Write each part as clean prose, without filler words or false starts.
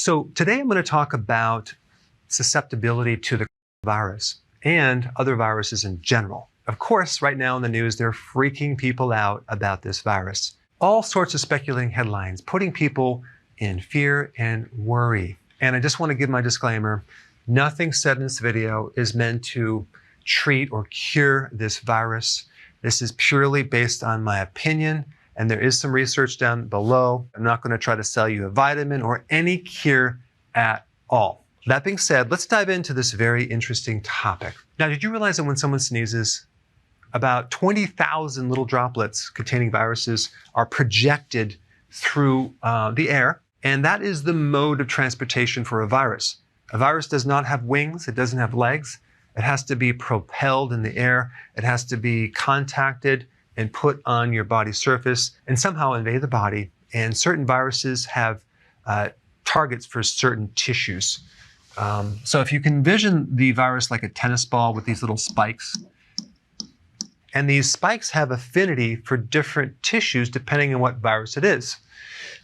So today I'm going to talk about susceptibility to the virus and other viruses in general. Of course, right now in the news, they're freaking people out about this virus. All sorts of speculating headlines, putting people in fear and worry. And I just want to give my disclaimer, nothing said in this video is meant to treat or cure this virus. This is purely based on my opinion, and there is some research down below. I'm not going to try to sell you a vitamin or any cure at all. That being said, let's dive into this very interesting topic. Now, did you realize that when someone sneezes, about 20,000 little droplets containing viruses are projected through the air, and that is the mode of transportation for a virus. A virus does not have wings, it doesn't have legs. It has to be propelled in the air. It has to be contacted and put on your body surface and somehow invade the body. And certain viruses have targets for certain tissues. So if you can envision the virus like a tennis ball with these little spikes, and these spikes have affinity for different tissues depending on what virus it is.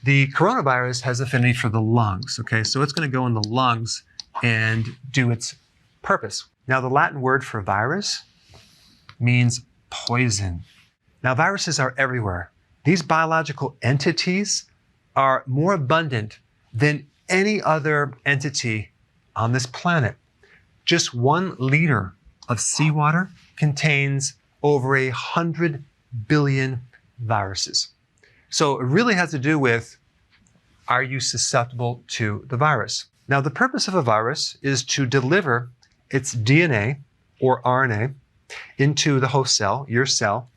The coronavirus has affinity for the lungs, okay? So it's going to go in the lungs and do its purpose. Now, the Latin word for virus means poison. Now, viruses are everywhere. These biological entities are more abundant than any other entity on this planet. Just 1 liter of seawater contains over 100 billion viruses. So it really has to do with, are you susceptible to the virus? Now, the purpose of a virus is to deliver its DNA or RNA into the host cell, your cell,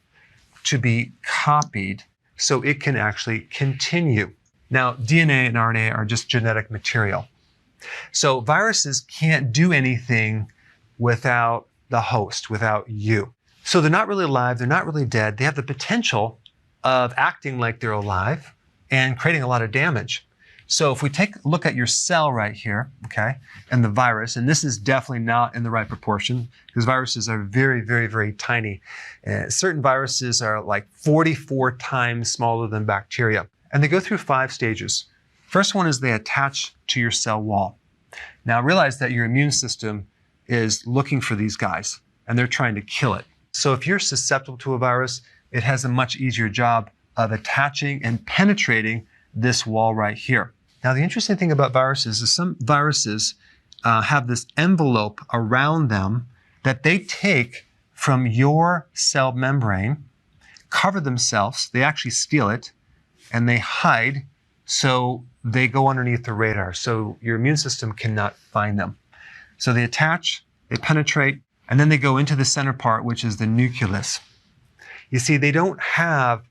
to be copied so it can actually continue. Now, DNA and RNA are just genetic material. So viruses can't do anything without the host, without you. So they're not really alive, they're not really dead. They have the potential of acting like they're alive and creating a lot of damage. So if we take a look at your cell right here, okay, and the virus, and this is definitely not in the right proportion because viruses are very, very, very tiny. Certain viruses are like 44 times smaller than bacteria. And they go through 5 stages. First one is they attach to your cell wall. Now realize that your immune system is looking for these guys and they're trying to kill it. So if you're susceptible to a virus, it has a much easier job of attaching and penetrating this wall right here. Now, the interesting thing about viruses is some viruses have this envelope around them that they take from your cell membrane, cover themselves, they actually steal it, and they hide, so they go underneath the radar, so your immune system cannot find them. So they attach, they penetrate, and then they go into the center part, which is the nucleus. You see, they don't have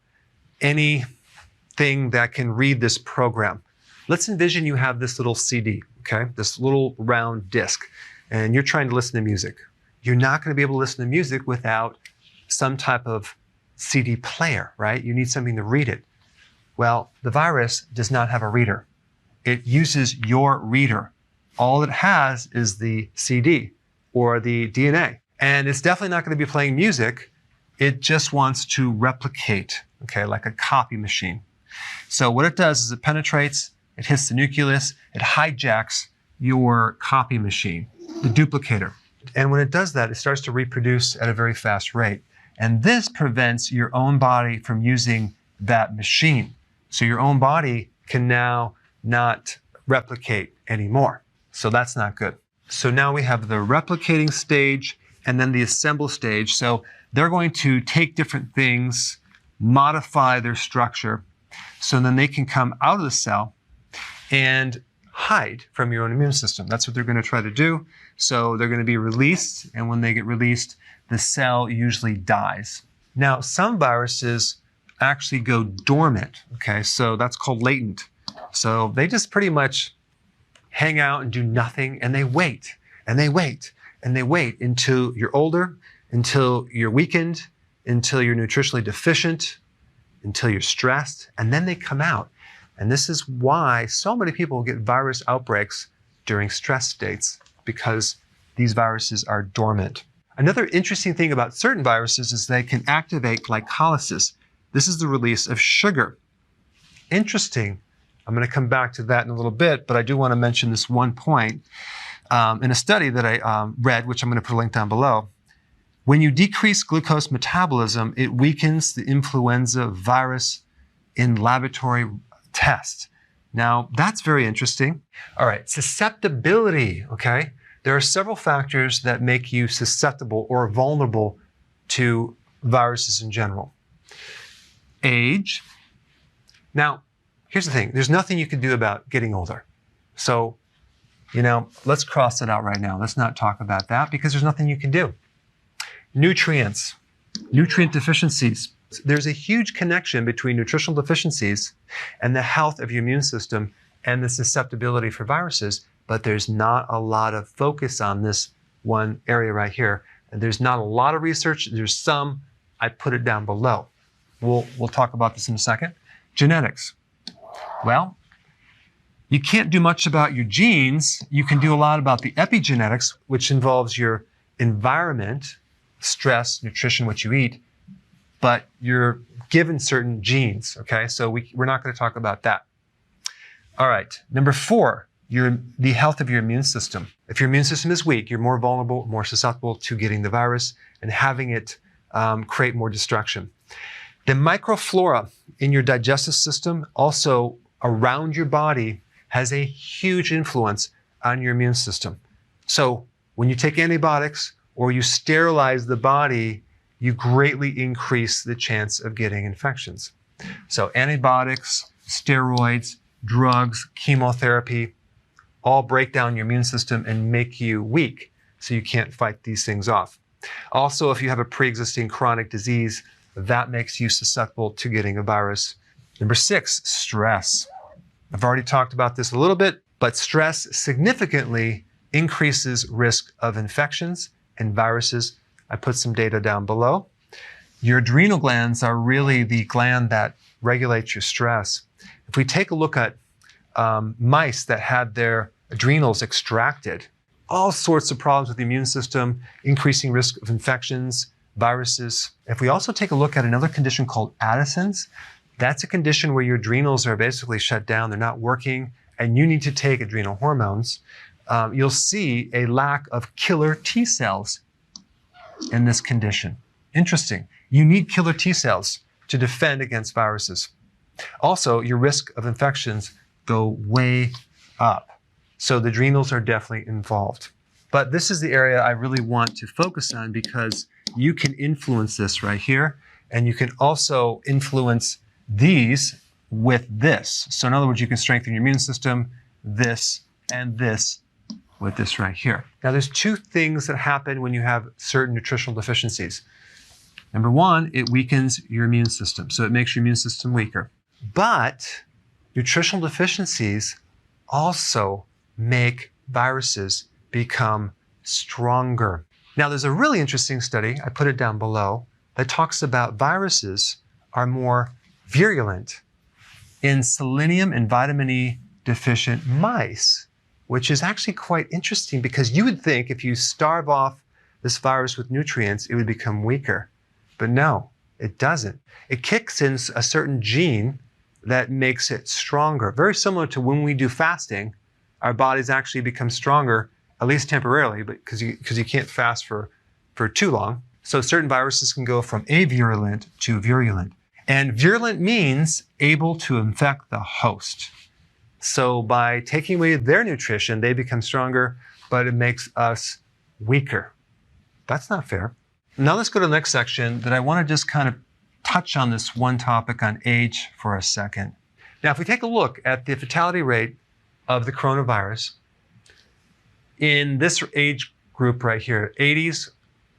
anything that can read this program. Let's envision you have this little CD, okay? This little round disc, and you're trying to listen to music. You're not going to be able to listen to music without some type of CD player, right? You need something to read it. Well, the virus does not have a reader. It uses your reader. All it has is the CD or the DNA. And it's definitely not going to be playing music. It just wants to replicate, okay, like a copy machine. So what it does is it penetrates, it hits the nucleus, it hijacks your copy machine, the duplicator. And when it does that, it starts to reproduce at a very fast rate. And this prevents your own body from using that machine. So your own body can now not replicate anymore. So that's not good. So now we have the replicating stage and then the assemble stage. So they're going to take different things, modify their structure, so then they can come out of the cell and hide from your own immune system. That's what they're going to try to do. So they're going to be released, and when they get released, the cell usually dies. Now, some viruses actually go dormant, okay? So that's called latent. So they just pretty much hang out and do nothing, and they wait, and they wait, and they wait until you're older, until you're weakened, until you're nutritionally deficient, until you're stressed, and then they come out. And this is why so many people get virus outbreaks during stress states, because these viruses are dormant. Another interesting thing about certain viruses is they can activate glycolysis. This is the release of sugar. Interesting. I'm going to come back to that in a little bit, but I do want to mention this one point. In a study that I read, which I'm going to put a link down below, when you decrease glucose metabolism, it weakens the influenza virus in laboratory tests. Now, that's very interesting. All right, susceptibility, okay? There are several factors that make you susceptible or vulnerable to viruses in general. Age. Now, here's the thing. There's nothing you can do about getting older. So, let's cross it out right now. Let's not talk about that because there's nothing you can do. Nutrients, nutrient deficiencies. There's a huge connection between nutritional deficiencies and the health of your immune system and the susceptibility for viruses, but there's not a lot of focus on this one area right here. And there's not a lot of research. There's some. I put it down below. We'll talk about this in a second. Genetics. Well, you can't do much about your genes. You can do a lot about the epigenetics, which involves your environment, stress, nutrition, what you eat, but you're given certain genes, okay? So we're not going to talk about that. All right, number 4, the health of your immune system. If your immune system is weak, you're more vulnerable, more susceptible to getting the virus and having it create more destruction. The microflora in your digestive system, also around your body, has a huge influence on your immune system. So when you take antibiotics or you sterilize the body, you greatly increase the chance of getting infections. So antibiotics, steroids, drugs, chemotherapy, all break down your immune system and make you weak, so you can't fight these things off. Also, if you have a pre-existing chronic disease, that makes you susceptible to getting a virus. Number 6, stress. I've already talked about this a little bit, but stress significantly increases risk of infections and viruses. I put some data down below. Your adrenal glands are really the gland that regulates your stress. If we take a look at mice that had their adrenals extracted, all sorts of problems with the immune system, increasing risk of infections, viruses. If we also take a look at another condition called Addison's, that's a condition where your adrenals are basically shut down, they're not working, and you need to take adrenal hormones. You'll see a lack of killer T cells in this condition. Interesting. You need killer T cells to defend against viruses. Also, your risk of infections go way up. So the adrenals are definitely involved. But this is the area I really want to focus on because you can influence this right here, and you can also influence these with this. So in other words, you can strengthen your immune system, this, and this with this right here. Now there's 2 things that happen when you have certain nutritional deficiencies. Number 1, it weakens your immune system. So it makes your immune system weaker. But nutritional deficiencies also make viruses become stronger. Now there's a really interesting study, I put it down below, that talks about viruses are more virulent in selenium and vitamin E deficient mice, which is actually quite interesting because you would think if you starve off this virus with nutrients, it would become weaker. But no, it doesn't. It kicks in a certain gene that makes it stronger. Very similar to when we do fasting, our bodies actually become stronger, at least temporarily, but because you can't fast for too long. So certain viruses can go from avirulent to virulent. And virulent means able to infect the host. So by taking away their nutrition, they become stronger, but it makes us weaker. That's not fair. Now let's go to the next section that I want to just kind of touch on this one topic on age for a second. Now, if we take a look at the fatality rate of the coronavirus, in this age group right here, 80s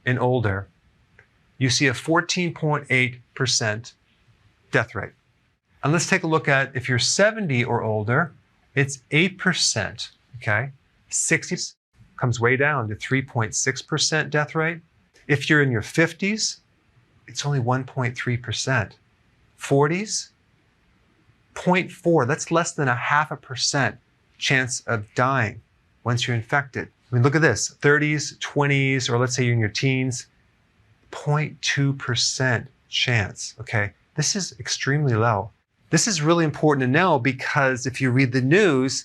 and older, you see a 14.8% death rate. And let's take a look at if you're 70 or older, it's 8%, okay? 60 comes way down to 3.6% death rate. If you're in your 50s, it's only 1.3%. 40s, 0.4, that's less than 0.5% chance of dying once you're infected. I mean, look at this, 30s, 20s, or let's say you're in your teens, 0.2% chance, okay? This is extremely low. This is really important to know because if you read the news,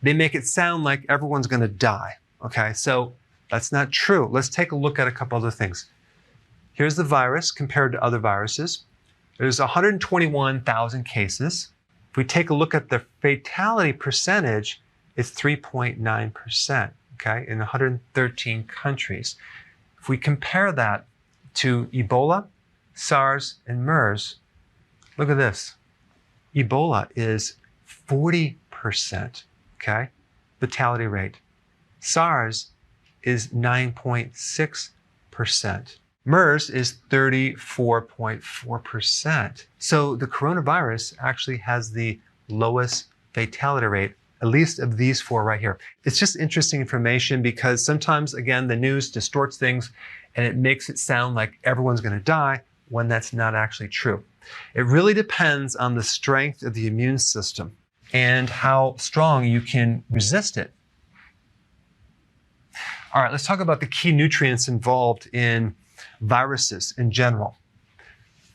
they make it sound like everyone's going to die. Okay, so that's not true. Let's take a look at a couple other things. Here's the virus compared to other viruses. There's 121,000 cases. If we take a look at the fatality percentage, it's 3.9%, okay, in 113 countries. If we compare that to Ebola, SARS, and MERS, look at this. Ebola is 40%, okay, fatality rate. SARS is 9.6%. MERS is 34.4%. So the coronavirus actually has the lowest fatality rate, at least of these four right here. It's just interesting information because sometimes, again, the news distorts things and it makes it sound like everyone's going to die when that's not actually true. It really depends on the strength of the immune system and how strong you can resist it. All right, let's talk about the key nutrients involved in viruses in general.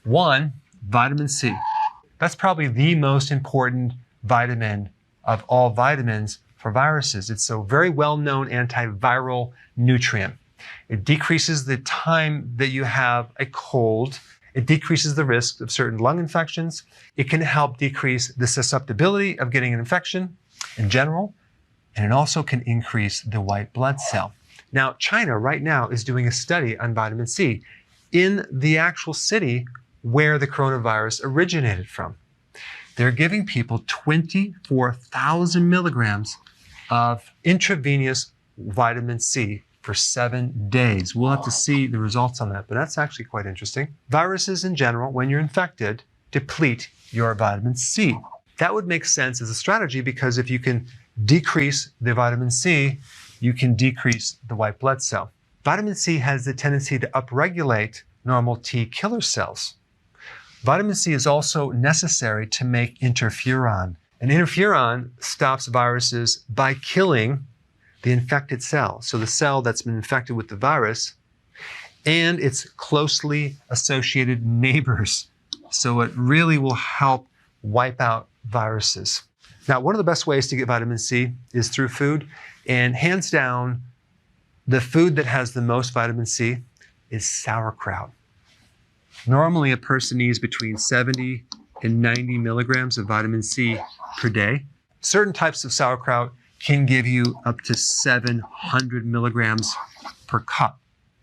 One, vitamin C. That's probably the most important vitamin of all vitamins for viruses. It's a very well-known antiviral nutrient. It decreases the time that you have a cold. It decreases the risk of certain lung infections. It can help decrease the susceptibility of getting an infection in general, and it also can increase the white blood cell. Now, China right now is doing a study on vitamin C in the actual city where the coronavirus originated from. They're giving people 24,000 milligrams of intravenous vitamin C for 7 days. We'll have to see the results on that, but that's actually quite interesting. Viruses in general, when you're infected, deplete your vitamin C. That would make sense as a strategy because if you can decrease the vitamin C, you can decrease the white blood cell. Vitamin C has the tendency to upregulate normal T killer cells. Vitamin C is also necessary to make interferon. And interferon stops viruses by killing the infected cell. So the cell that's been infected with the virus and its closely associated neighbors. So it really will help wipe out viruses. Now, one of the best ways to get vitamin C is through food. And hands down, the food that has the most vitamin C is sauerkraut. Normally, a person needs between 70 and 90 milligrams of vitamin C per day. Certain types of sauerkraut can give you up to 700 milligrams per cup.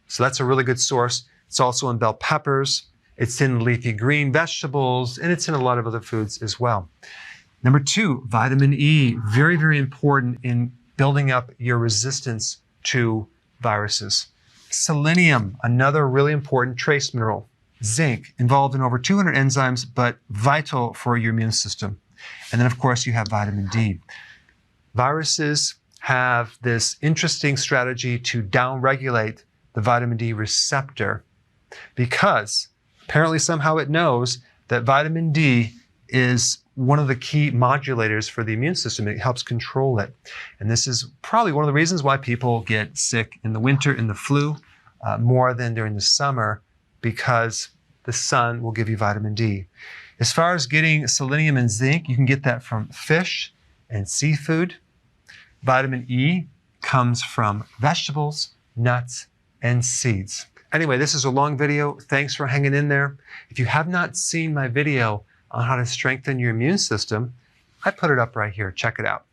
So that's a really good source. It's also in bell peppers, it's in leafy green vegetables, and it's in a lot of other foods as well. Number two, vitamin E, very, very important in building up your resistance to viruses. Selenium, another really important trace mineral. Zinc, involved in over 200 enzymes, but vital for your immune system. And then, of course, you have vitamin D. Viruses have this interesting strategy to downregulate the vitamin D receptor because apparently somehow it knows that vitamin D is one of the key modulators for the immune system. It helps control it. And this is probably one of the reasons why people get sick in the winter, in the flu, more than during the summer, because the sun will give you vitamin D. As far as getting selenium and zinc, you can get that from fish and seafood. Vitamin E comes from vegetables, nuts, and seeds. Anyway, this is a long video. Thanks for hanging in there. If you have not seen my video on how to strengthen your immune system, I put it up right here. Check it out.